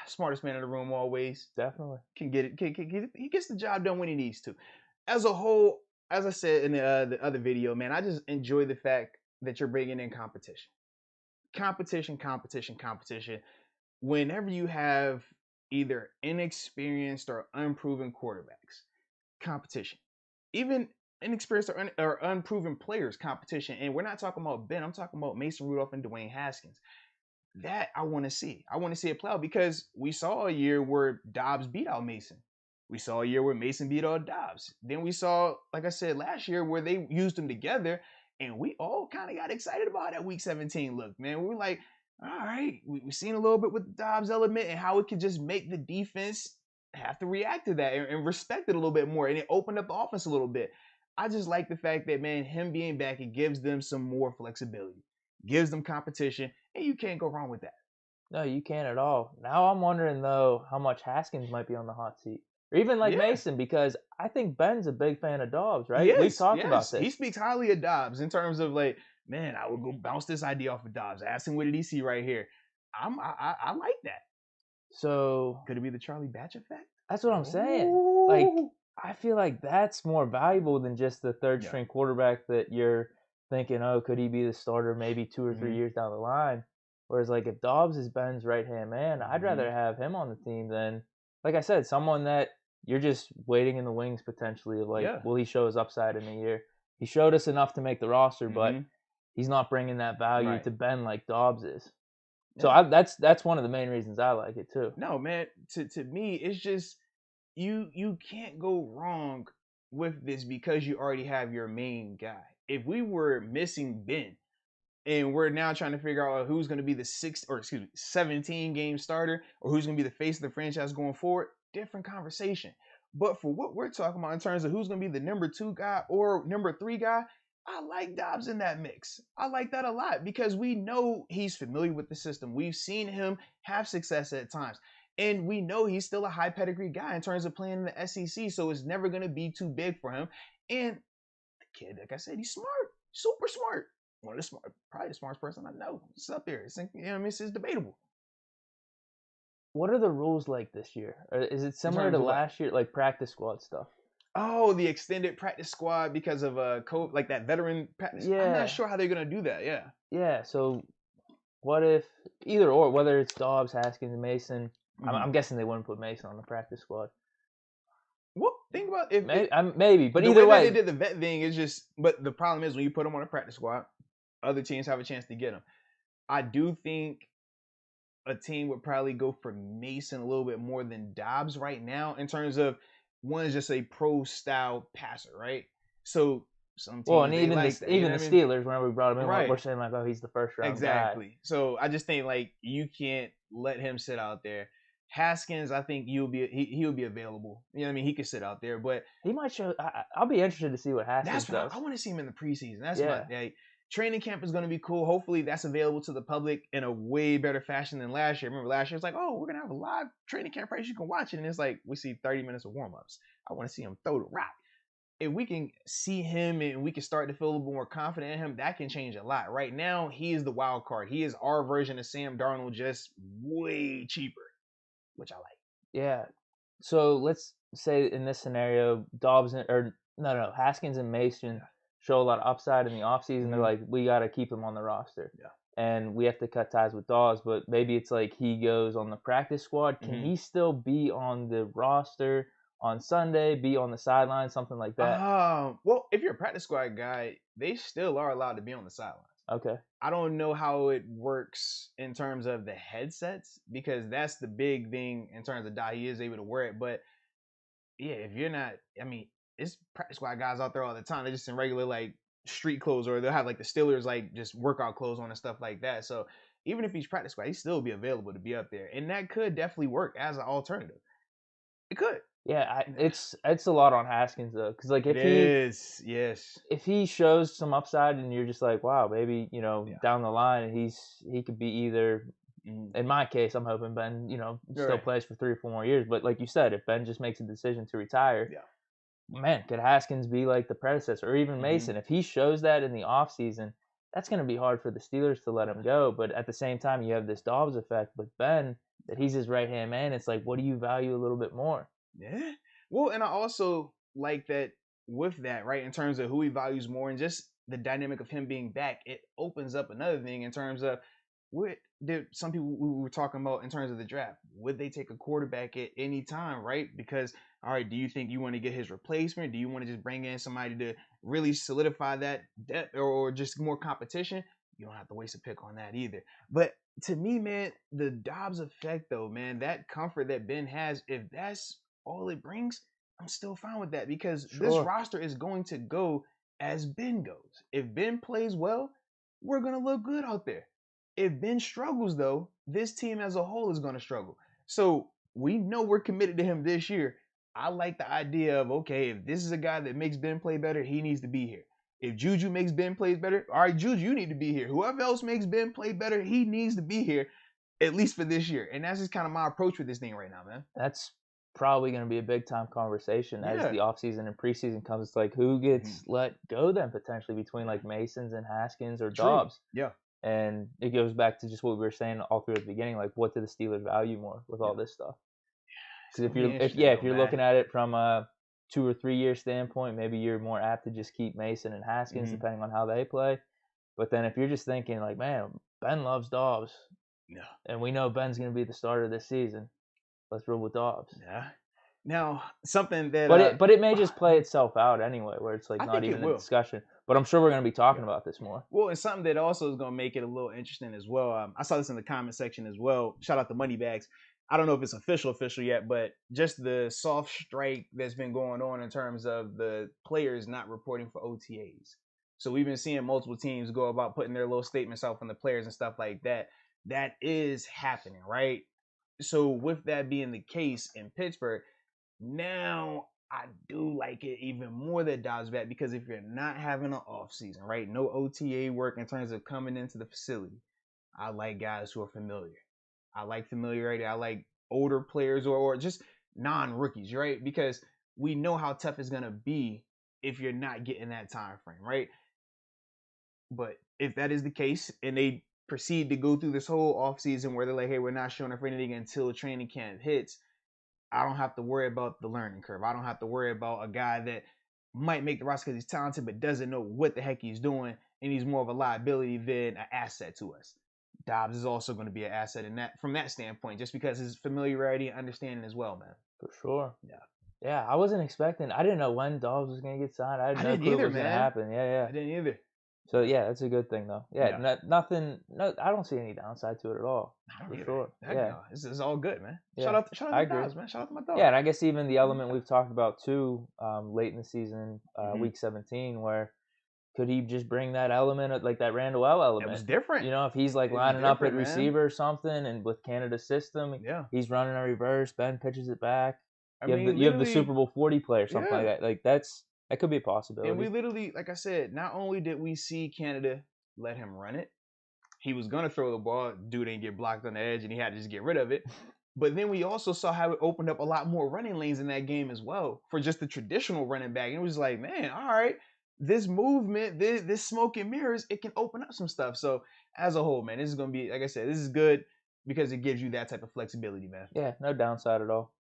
smartest man in the room always. Definitely. Can get it. He gets the job done when he needs to. As a whole, as I said in the other video, man, I just enjoy the fact that you're bringing in competition. Competition. Whenever you have either inexperienced or unproven quarterbacks, competition. Even inexperienced or unproven players, competition. And we're not talking about Ben. I'm talking about Mason Rudolph and Dwayne Haskins. That I want to see. I want to see it play out because we saw a year where Dobbs beat out Mason. We saw a year where Mason beat out Dobbs. Then we saw, like I said, last year where they used them together, and we all kind of got excited about that Week 17 look, man. We were like, all right, we've seen a little bit with the Dobbs element and how it could just make the defense have to react to that and respect it a little bit more, and it opened up the offense a little bit. I just like the fact that, man, him being back, it gives them some more flexibility, gives them competition, and you can't go wrong with that. No, you can't at all. Now I'm wondering, though, how much Haskins might be on the hot seat. Or even like Mason, because I think Ben's a big fan of Dobbs, right? Yes, We've talked about this. He speaks highly of Dobbs in terms of like, man, I would go bounce this idea off of Dobbs. Ask him what did he see right here. I like that. So could it be the Charlie Batch effect? That's what I'm saying. Like, I feel like that's more valuable than just the third string quarterback that you're thinking, oh, could he be the starter maybe 2 or 3 years down the line? Whereas, like, if Dobbs is Ben's right-hand man, I'd rather have him on the team than, like I said, someone that you're just waiting in the wings potentially of, like, will he show his upside in a year? He showed us enough to make the roster, but he's not bringing that value to Ben like Dobbs is. So that's one of the main reasons I like it too. No, man, to me, it's just you can't go wrong with this because you already have your main guy. If we were missing Ben and we're now trying to figure out who's going to be the 17 game starter or who's going to be the face of the franchise going forward, different conversation. But for what we're talking about in terms of who's going to be the number 2 guy or number 3 guy, I like Dobbs in that mix. I like that a lot because we know he's familiar with the system. We've seen him have success at times. And we know he's still a high pedigree guy in terms of playing in the SEC, so it's never going to be too big for him. And the kid, like I said, he's smart, super smart. One of the smart, probably the smartest person I know. It's up there. It's, it's debatable. What are the rules like this year? Is it similar to last year, like practice squad stuff? Oh, the extended practice squad because of COVID, like that veteran practice. Yeah. I'm not sure how they're gonna do that. Yeah. Yeah. So, what if either or, whether it's Dobbs, Haskins, and Mason? I'm guessing they wouldn't put Mason on the practice squad. Well, think about if maybe, but either way, they did the vet thing is just. But the problem is when you put them on a practice squad, other teams have a chance to get them. I do think a team would probably go for Mason a little bit more than Dobbs right now in terms of one is just a pro style passer, right? So some teams and even like the Steelers, whenever we brought him in, we're saying like, oh, he's the first round guy. So I just think like you can't let him sit out there. Haskins, I think he'll be available. You know what I mean? He could sit out there, but he might show. I'll be interested to see what Haskins does. I want to see him in the preseason. That's my training camp is going to be cool. Hopefully that's available to the public in a way better fashion than last year. Remember last year it's like, oh, we're going to have a live training camp price. You can watch it. And it's like, we see 30 minutes of warm-ups. I want to see him throw the rock. If we can see him and we can start to feel a little bit more confident in him, that can change a lot. Right now, he is the wild card. He is our version of Sam Darnold, just way cheaper, which I like. Yeah. So let's say in this scenario, Haskins and Mason show a lot of upside in the offseason. They're like, we got to keep him on the roster. Yeah. And we have to cut ties with Dobbs, but maybe it's like he goes on the practice squad. Can he still be on the roster on Sunday, be on the sideline, something like that? Well, if you're a practice squad guy, they still are allowed to be on the sidelines. Okay. I don't know how it works in terms of the headsets because that's the big thing in terms of he is able to wear it. But yeah, if you're not, I mean, it's practice squad guys out there all the time. They're just in regular like street clothes, or they'll have like the Steelers like just workout clothes on and stuff like that. So even if he's practice squad, he'd still be available to be up there, and that could definitely work as an alternative. It could. Yeah, it's a lot on Haskins though, because like if he shows some upside and you're just like, wow, maybe down the line he could be either. In my case, I'm hoping Ben still plays for 3 or 4 more years. But like you said, if Ben just makes a decision to retire, man, could Haskins be like the predecessor, or even Mason if he shows that in the offseason that's going to be hard for the Steelers to let him go. But at the same time, you have this Dobbs effect with Ben, that he's his right-hand man. It's like, what do you value a little bit more? Yeah. Well, and I also like that with that, right, in terms of who he values more and just the dynamic of him being back, it opens up another thing in terms of what did some people we were talking about in terms of the draft. Would they take a quarterback at any time, right? Because, all right, do you think you want to get his replacement? Do you want to just bring in somebody to really solidify that depth or just more competition? You don't have to waste a pick on that either. But to me, man, the Dobbs effect, though, man, that comfort that Ben has, if that's all it brings, I'm still fine with that because this roster is going to go as Ben goes. If Ben plays well, we're going to look good out there. If Ben struggles, though, this team as a whole is going to struggle. So we know we're committed to him this year. I like the idea of, okay, if this is a guy that makes Ben play better, he needs to be here. If Juju makes Ben play better, all right, Juju, you need to be here. Whoever else makes Ben play better, he needs to be here, at least for this year. And that's just kind of my approach with this thing right now, man. That's probably going to be a big time conversation as the offseason and preseason comes. It's like, who gets let go then potentially between like Masons and Haskins or Dobbs? Yeah. And it goes back to just what we were saying all through at the beginning, like what do the Steelers value more with all this stuff? Because if you're looking at it from a 2 or 3 year standpoint, maybe you're more apt to just keep Mason and Haskins depending on how they play. But then if you're just thinking like, man, Ben loves Dobbs, and we know Ben's going to be the starter this season, let's roll with Dobbs. Yeah. Now, something that but it may just play itself out anyway, where it's like not even a discussion. But I'm sure we're going to be talking about this more. Well, and something that also is going to make it a little interesting as well. I saw this in the comment section as well. Shout out to Moneybags. I don't know if it's official yet, but just the soft strike that's been going on in terms of the players not reporting for OTAs. So we've been seeing multiple teams go about putting their little statements out from the players and stuff like that. That is happening, right? So with that being the case in Pittsburgh, now I do like it even more that Dobbs back because if you're not having an off season, right, no OTA work in terms of coming into the facility, I like guys who are familiar. I like familiarity. I like older players or just non-rookies, right? Because we know how tough it's going to be if you're not getting that time frame, right? But if that is the case and they proceed to go through this whole offseason where they're like, hey, we're not showing up for anything until training camp hits, I don't have to worry about the learning curve. I don't have to worry about a guy that might make the roster because he's talented but doesn't know what the heck he's doing, and he's more of a liability than an asset to us. Dobbs is also going to be an asset in that from that standpoint, just because his familiarity and understanding as well, man. For sure. Yeah. Yeah, I wasn't expecting. I didn't know when Dobbs was going to get signed. I had no clue what was going to happen. Yeah. I didn't either. So yeah, that's a good thing though. Yeah. Nothing. No, I don't see any downside to it at all. For sure. Yeah, it's all good, man. Yeah. Shout out to Dobbs, man. Shout out to my dog. Yeah, and I guess even the element we've talked about too, late in the season, week 17, where could he just bring that element, like that Randall L element? It was different. You know, if he's like lining up at receiver or something, and with Canada's system, he's running a reverse, Ben pitches it back. You have the Super Bowl 40 play or something like that. Like that could be a possibility. And we literally, like I said, not only did we see Canada let him run it, he was gonna throw the ball, dude didn't get blocked on the edge, and he had to just get rid of it. But then we also saw how it opened up a lot more running lanes in that game as well for just the traditional running back. And it was like, man, all right, this movement, this smoke and mirrors, it can open up some stuff. So as a whole, man, this is gonna be, like I said, this is good because it gives you that type of flexibility, man. Yeah, no downside at all.